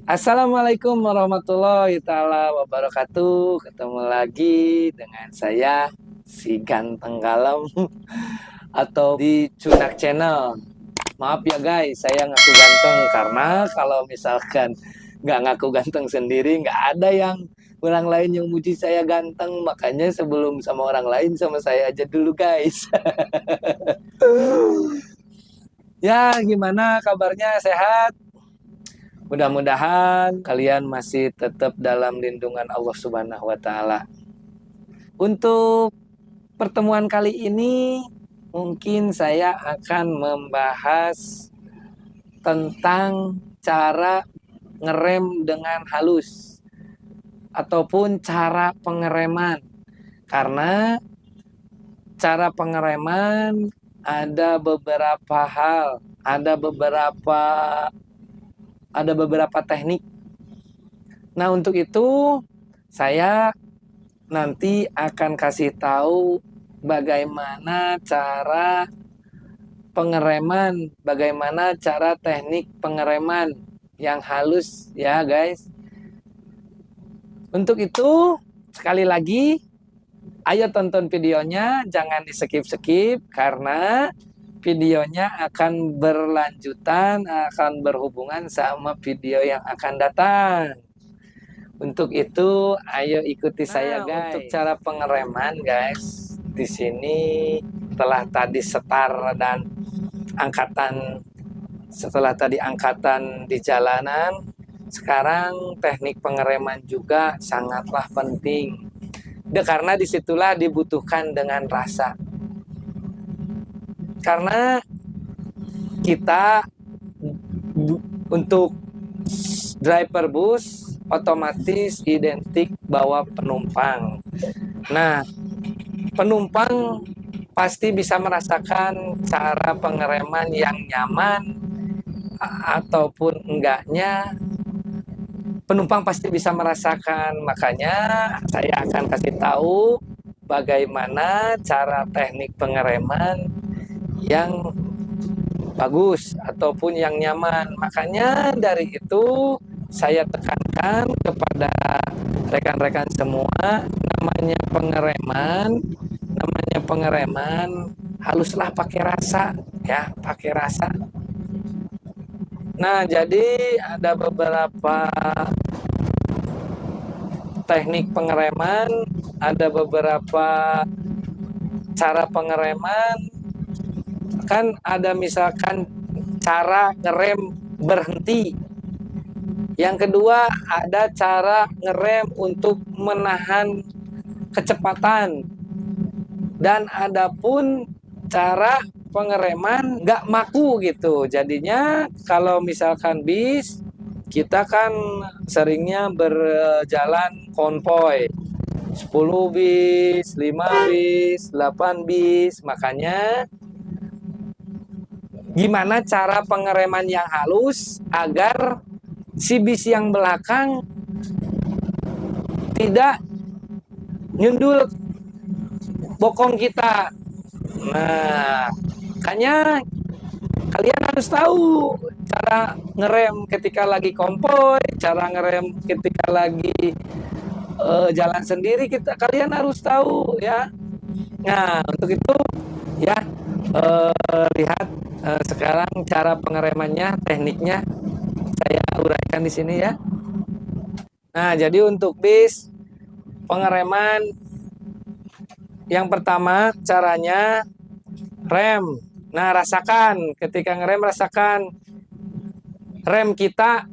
Assalamualaikum warahmatullahi taala wabarakatuh. Ketemu lagi dengan saya si ganteng kalem atau di Cunak Channel. Maaf ya guys, saya ngaku ganteng karena kalau misalkan nggak ngaku ganteng sendiri, nggak ada yang orang lain yang muji saya ganteng. Makanya sebelum sama orang lain, sama saya aja dulu guys. Ya, gimana kabarnya? Sehat? Mudah-mudahan kalian masih tetap dalam lindungan Allah Subhanahu wa taala. Untuk pertemuan kali ini mungkin saya akan membahas tentang cara ngerem dengan halus ataupun cara pengereman. Karena cara pengereman ada beberapa hal, ada beberapa teknik. Nah, untuk itu saya nanti akan kasih tahu bagaimana cara pengereman, bagaimana cara teknik pengereman yang halus ya guys. Untuk itu sekali lagi ayo tonton videonya, jangan di skip-skip karena videonya akan berlanjutan, akan berhubungan sama video yang akan datang. Untuk itu, ayo ikuti saya guys. Untuk cara pengereman guys, di sini setelah tadi setar dan angkatan, setelah tadi angkatan di jalanan, sekarang teknik pengereman juga sangatlah penting. Karena disitulah dibutuhkan dengan rasa. Karena kita untuk driver bus otomatis identik bawa penumpang. Nah, penumpang pasti bisa merasakan cara pengereman yang nyaman ataupun enggaknya. Penumpang pasti bisa merasakan, makanya saya akan kasih tahu bagaimana cara teknik pengereman yang bagus ataupun yang nyaman. Makanya dari itu saya tekankan kepada rekan-rekan semua, namanya pengereman haluslah pakai rasa ya, pakai rasa. Nah, jadi ada beberapa teknik pengereman, ada beberapa cara pengereman. Kan ada misalkan cara ngerem berhenti. Yang kedua ada cara ngerem untuk menahan kecepatan. Dan ada pun cara pengereman nggak maku gitu. Jadinya kalau misalkan bis, kita kan seringnya berjalan konvoy. 10 bis, 5 bis, 8 bis. Makanya gimana cara pengereman yang halus agar si bis yang belakang tidak nyundul bokong kita. Nah, makanya kalian harus tahu cara ngerem ketika lagi konvoy, cara ngerem ketika lagi jalan sendiri, kalian harus tahu ya. Nah, untuk itu ya, lihat sekarang cara pengeremannya, tekniknya saya uraikan di sini ya. Nah, jadi untuk bis pengereman yang pertama caranya rem. Nah, rasakan ketika ngerem, rasakan rem kita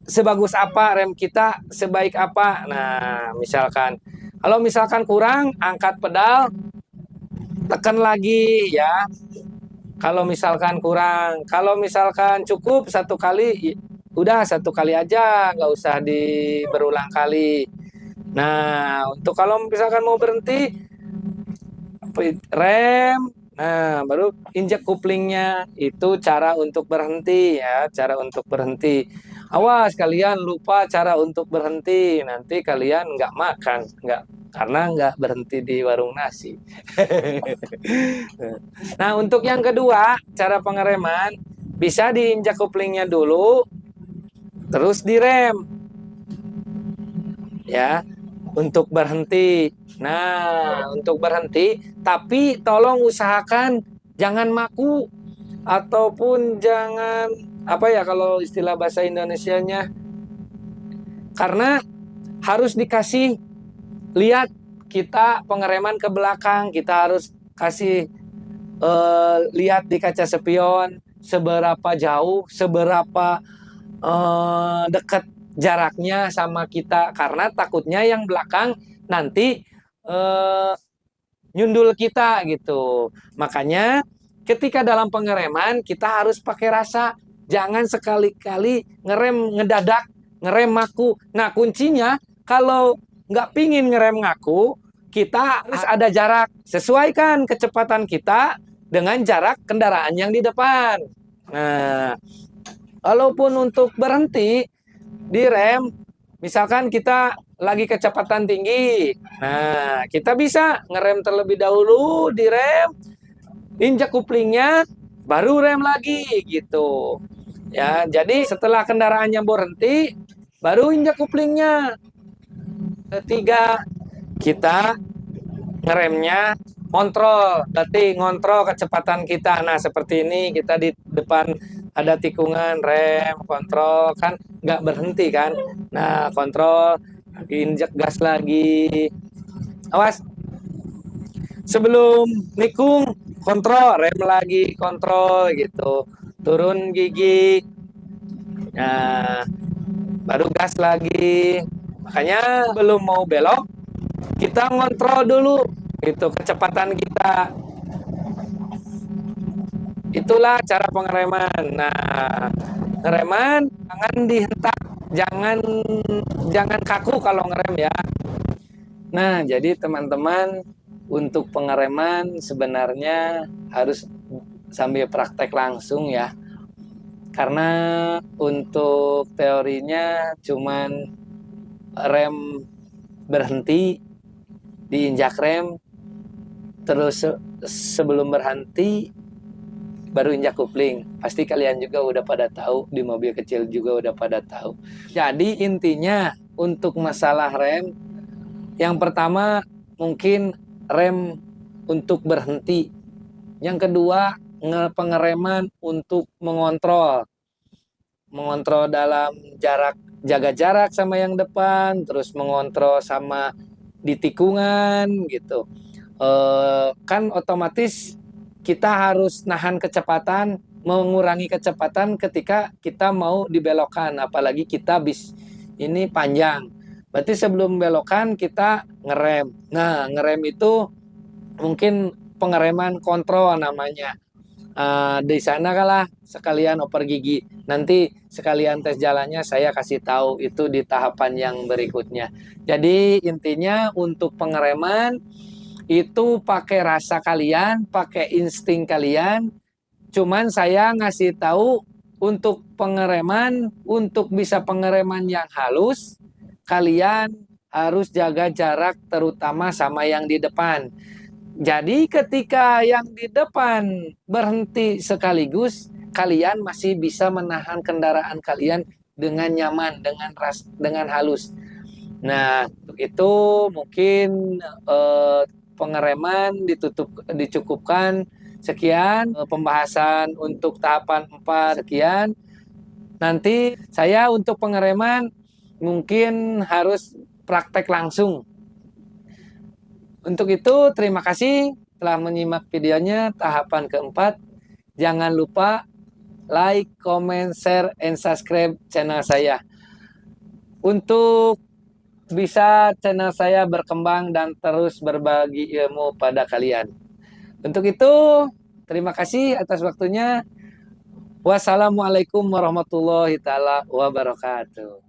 sebagus apa, rem kita sebaik apa. Nah, kalau misalkan kurang, angkat pedal, tekan lagi ya. Kalau misalkan kurang, kalau misalkan cukup satu kali, udah satu kali aja, nggak usah berulang kali. Nah, untuk kalau misalkan mau berhenti, rem, nah baru injek kuplingnya. Itu cara untuk berhenti ya, cara untuk berhenti. Awas kalian lupa cara untuk berhenti, nanti kalian nggak makan, karena nggak berhenti di warung nasi. Nah, untuk yang kedua, cara pengereman bisa diinjak kuplingnya dulu, terus direm ya untuk berhenti. Nah, untuk berhenti, tapi tolong usahakan jangan maku ataupun jangan apa ya kalau istilah bahasa Indonesianya, karena harus dikasih lihat kita pengereman ke belakang, kita harus kasih lihat di kaca spion seberapa jauh, seberapa dekat jaraknya sama kita, karena takutnya yang belakang nanti eh, nyundul kita gitu. Makanya ketika dalam pengereman kita harus pakai rasa, jangan sekali-kali ngerem ngedadak, ngerem ngaku. Nah kuncinya kalau nggak pingin ngerem ngaku, kita harus ada jarak, sesuaikan kecepatan kita dengan jarak kendaraan yang di depan. Nah, walaupun untuk berhenti direm, misalkan kita lagi kecepatan tinggi, nah kita bisa ngerem terlebih dahulu, direm, injak kuplingnya, baru rem lagi gitu. Ya, jadi setelah kendaraannya berhenti, baru injak kuplingnya. Ketiga, kita ngeremnya kontrol, berarti ngontrol kecepatan kita. Nah seperti ini, kita di depan ada tikungan, rem, kontrol, kan nggak berhenti kan. Nah kontrol, injek gas lagi, awas sebelum nikung, kontrol, rem lagi, kontrol gitu, turun gigi, nah baru gas lagi. Makanya belum mau belok, kita ngontrol dulu itu kecepatan kita. Itulah cara pengereman. Nah, ngereman jangan dihentak, jangan jangan kaku kalau ngerem ya. Nah, jadi teman-teman, untuk pengereman sebenarnya harus sambil praktek langsung ya. Karena untuk teorinya cuman rem berhenti, diinjak rem, terus sebelum berhenti baru injak kupling. Pasti kalian juga udah pada tahu, di mobil kecil juga udah pada tahu. Jadi intinya untuk masalah rem, yang pertama mungkin rem untuk berhenti. Yang kedua, pengereman untuk mengontrol. Mengontrol dalam jarak, jaga jarak sama yang depan, terus mengontrol sama di tikungan gitu. Kan otomatis kita harus nahan kecepatan, mengurangi kecepatan ketika kita mau dibelokkan, apalagi kita bis ini panjang. Berarti sebelum belokan kita ngerem. Nah, ngerem itu mungkin pengereman kontrol namanya. Di sana kalah sekalian oper gigi. Nanti sekalian tes jalannya saya kasih tahu itu di tahapan yang berikutnya. Jadi intinya untuk pengereman itu pakai rasa kalian, pakai insting kalian. Cuman saya ngasih tahu untuk pengereman, untuk bisa pengereman yang halus, kalian harus jaga jarak terutama sama yang di depan. Jadi ketika yang di depan berhenti sekaligus, kalian masih bisa menahan kendaraan kalian dengan nyaman, dengan halus. Nah, untuk itu mungkin pengereman dicukupkan sekian, pembahasan untuk tahapan 4 sekian. Nanti saya untuk pengereman mungkin harus praktek langsung. Untuk itu terima kasih telah menyimak videonya tahapan keempat. Jangan lupa like, comment, share, and subscribe channel saya. Untuk bisa channel saya berkembang dan terus berbagi ilmu pada kalian. Untuk itu, terima kasih atas waktunya. Wassalamualaikum warahmatullahi taala wabarakatuh.